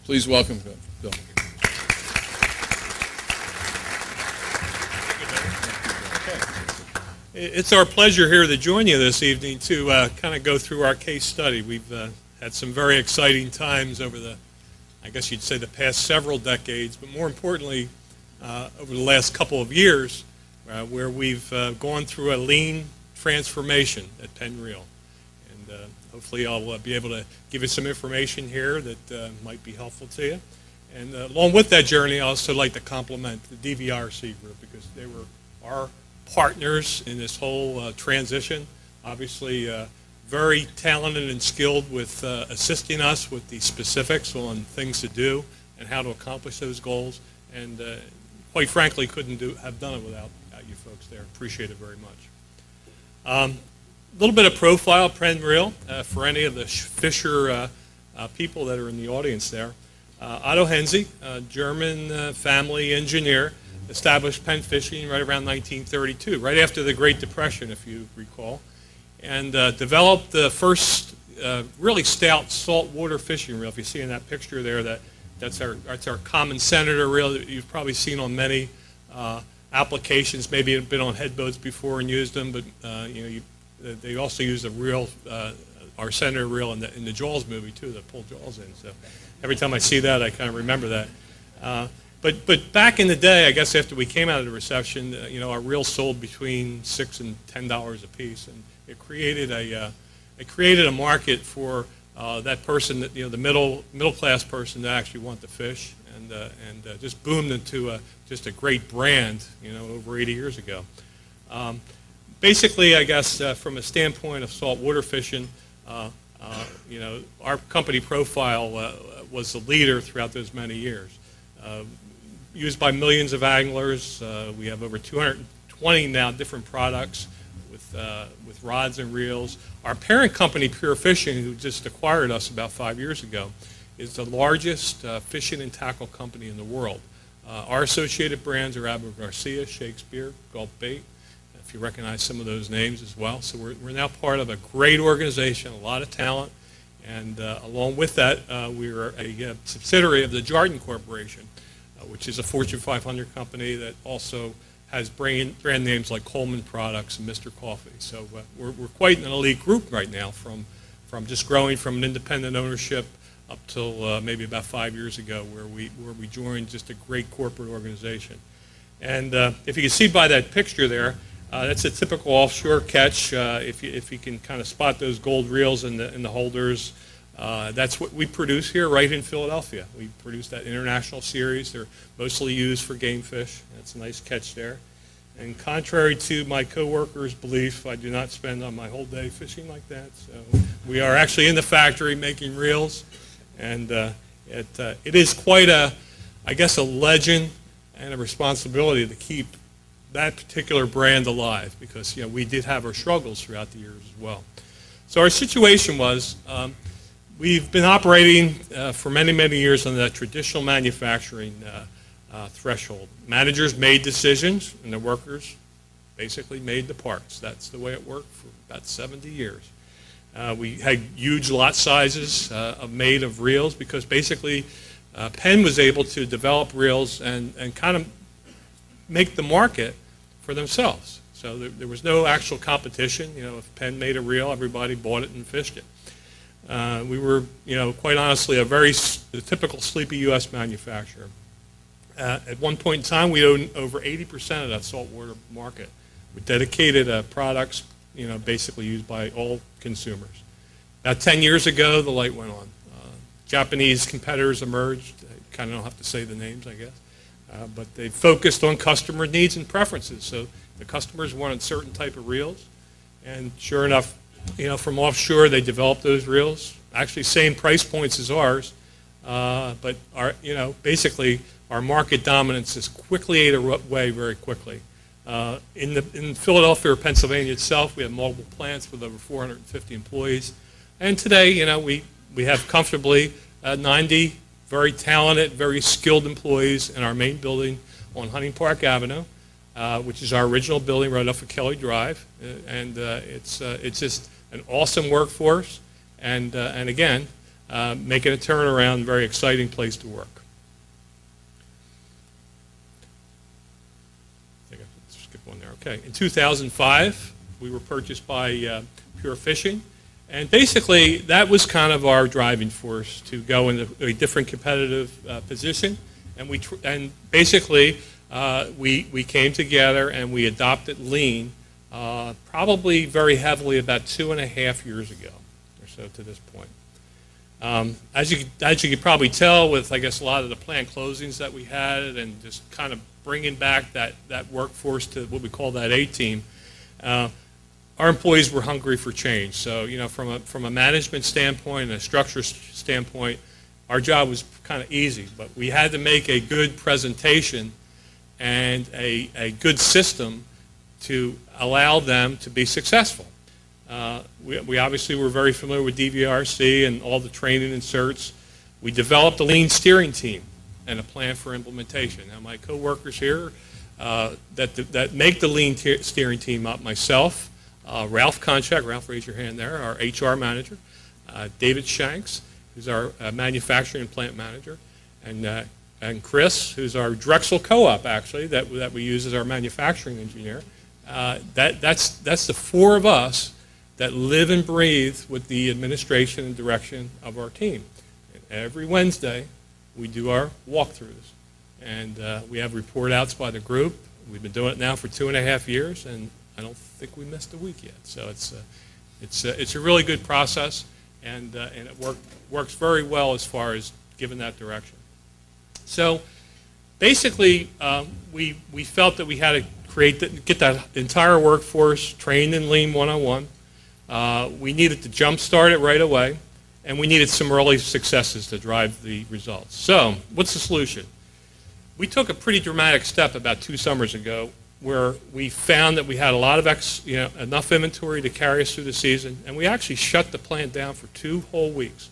Please welcome Bill. It's our pleasure here to join you this evening to kind of go through our case study. We've had some very exciting times over the, I guess you'd say, the past several decades, but more importantly, over the last couple of years, where we've gone through a lean transformation at Penn Reel. And hopefully I'll be able to give you some information here that might be helpful to you. And along with that journey, I also like to compliment the DVRC group because they were our partners in this whole transition. Obviously very talented and skilled with assisting us with the specifics on things to do and how to accomplish those goals. And quite frankly, couldn't have done it without you folks there. Appreciate it very much. A little bit of profile of Penn Reel for any of the Fisher people that are in the audience there. Otto Henze, German family engineer, established Penn Fishing right around 1932, right after the Great Depression, if you recall, and developed the first really stout saltwater fishing reel. If you see in that picture there, that's our common Senator reel that you've probably seen on many applications. Maybe you've been on head boats before and used them, but they also use the reel, our Senator reel in the Jaws movie too, that pulled Jaws in. So every time I see that, I kind of remember that. But back in the day, I guess after we came out of the recession, our reels sold between $6 and $10 a piece, and it created a market for that person, that the middle class person, to actually want to fish, and just boomed into just a great brand, over 80 years ago. Basically, I guess from a standpoint of saltwater fishing, our company profile was the leader throughout those many years. Used by millions of anglers. We have over 220 now different products with rods and reels. Our parent company, Pure Fishing, who just acquired us about 5 years ago, is the largest fishing and tackle company in the world. Our associated brands are Abu Garcia, Shakespeare, Gulf Bait, if you recognize some of those names as well. So we're now part of a great organization, a lot of talent, and along with that, we are a subsidiary of the Jardin Corporation, which is a Fortune 500 company that also has brand names like Coleman Products and Mr. Coffee. So we're quite an elite group right now, from just growing from an independent ownership up till maybe about 5 years ago, where we joined just a great corporate organization. And if you can see by that picture there, that's a typical offshore catch. If you can kind of spot those gold reels in the holders. That's what we produce here right in Philadelphia. We produce that international series. They're mostly used for game fish. That's a nice catch there. And contrary to my coworkers' belief, I do not spend on my whole day fishing like that. So we are actually in the factory making reels, and it is quite I guess a legend and a responsibility to keep that particular brand alive, because we did have our struggles throughout the years as well. So our situation was, we've been operating for many, many years on that traditional manufacturing threshold. Managers made decisions, and the workers basically made the parts. That's the way it worked for about 70 years. We had huge lot sizes made of reels, because basically Penn was able to develop reels and kind of make the market for themselves. So there was no actual competition. If Penn made a reel, everybody bought it and fished it. We were, quite honestly, the typical sleepy U.S. manufacturer. At one point in time, we owned over 80% of that saltwater market with dedicated products, basically used by all consumers. About 10 years ago, the light went on. Japanese competitors emerged. I kind of don't have to say the names, I guess. But they focused on customer needs and preferences. So the customers wanted certain type of reels, and sure enough, from offshore, they developed those reels. Actually, same price points as ours, but basically our market dominance is quickly ate away very quickly. In Philadelphia or Pennsylvania itself, we have multiple plants with over 450 employees, and today, we have comfortably 90 very talented, very skilled employees in our main building on Hunting Park Avenue, which is our original building right off of Kelly Drive, and it's just an awesome workforce, and again, making a turnaround, very exciting place to work. I think I skipped one there. Okay. In 2005, we were purchased by Pure Fishing. And basically, that was kind of our driving force to go into a different competitive position. And basically, we came together and we adopted Lean probably very heavily about 2.5 years ago or so to this point. As you could probably tell with, I guess, a lot of the plant closings that we had and just kind of bringing back that workforce to what we call that A-team, our employees were hungry for change. So, you know, from a management standpoint and a structure standpoint, our job was kind of easy, but we had to make a good presentation and a good system to allow them to be successful. We obviously were very familiar with DVRC and all the training and certs. We developed a Lean steering team and a plan for implementation. Now, my coworkers here that make the Lean steering team up, myself, Ralph Konchak, Ralph, raise your hand there, our HR manager, David Shanks, who's our manufacturing and plant manager, and Chris, who's our Drexel co-op, actually, that we use as our manufacturing engineer. That's the four of us that live and breathe with the administration and direction of our team. And every Wednesday, we do our walkthroughs, and we have report outs by the group. We've been doing it now for 2.5 years, and I don't think we missed a week yet. So it's a really good process, and it works very well as far as giving that direction. So basically, we felt that we had to get that entire workforce trained in Lean 101. We needed to jumpstart it right away, and we needed some early successes to drive the results. So what's the solution? We took a pretty dramatic step about 2 summers ago, where we found that we had a lot of enough inventory to carry us through the season, and we actually shut the plant down for 2 whole weeks.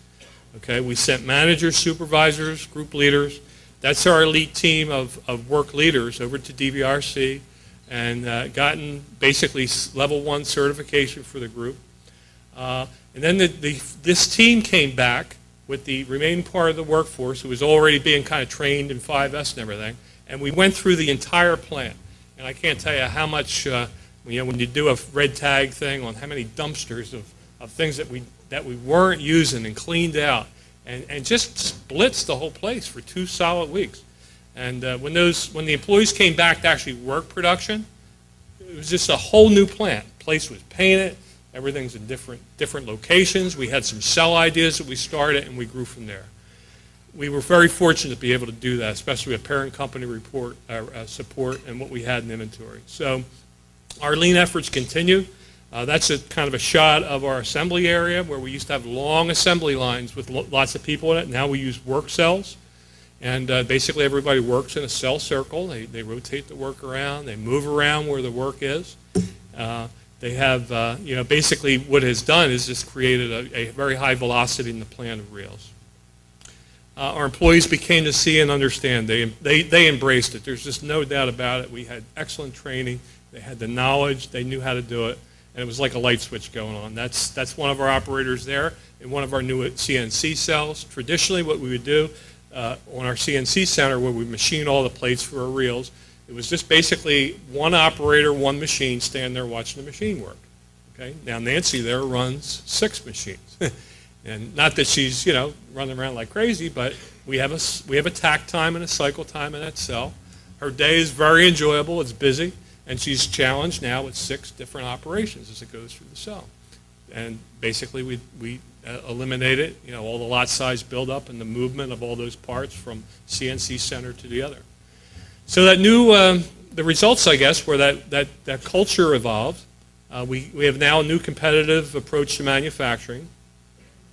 Okay, we sent managers, supervisors, group leaders. That's our elite team of work leaders over to DVRC, and gotten basically level 1 certification for the group. And then this team came back with the remaining part of the workforce who was already being kind of trained in 5S and everything, and we went through the entire plant. And I can't tell you how much, when you do a red tag thing on how many dumpsters of things that we weren't using and cleaned out, and just blitzed the whole place for 2 solid weeks. And when the employees came back to actually work production, it was just a whole new plant. The place was painted. Everything's in different locations. We had some cell ideas that we started, and we grew from there. We were very fortunate to be able to do that, especially with parent company support and what we had in inventory. So our Lean efforts continue. That's kind of a shot of our assembly area where we used to have long assembly lines with lots of people in it. Now we use work cells. And basically everybody works in a cell circle. They rotate the work around. They move around where the work is. They have, basically what it's done is just created a very high velocity in the plant of reels. Our employees became to see and understand. They embraced it. There's just no doubt about it. We had excellent training. They had the knowledge. They knew how to do it. And it was like a light switch going on. That's one of our operators there in one of our new CNC cells. Traditionally what we would do on our CNC center where we machine all the plates for our reels, it was just basically one operator, one machine, stand there watching the machine work. Okay? Now Nancy there runs 6 machines. And not that she's, running around like crazy, but we have a tack time and a cycle time in that cell. Her day is very enjoyable. It's busy. And she's challenged now with 6 different operations as it goes through the cell. And basically we eliminated, all the lot size buildup and the movement of all those parts from CNC center to the other. So that the results, I guess, were that culture evolved. We have now a new competitive approach to manufacturing.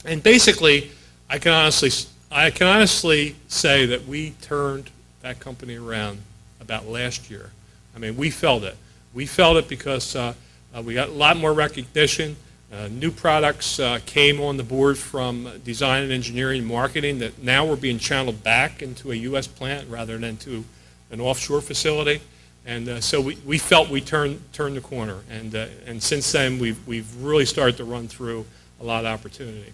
And basically, I can honestly say that we turned that company around about last year. I mean, we felt it. We felt it because we got a lot more recognition. New products came on the board from design and engineering and marketing that now were being channeled back into a U.S. plant rather than to an offshore facility. And so we felt we turned the corner. And since then, we've really started to run through a lot of opportunity.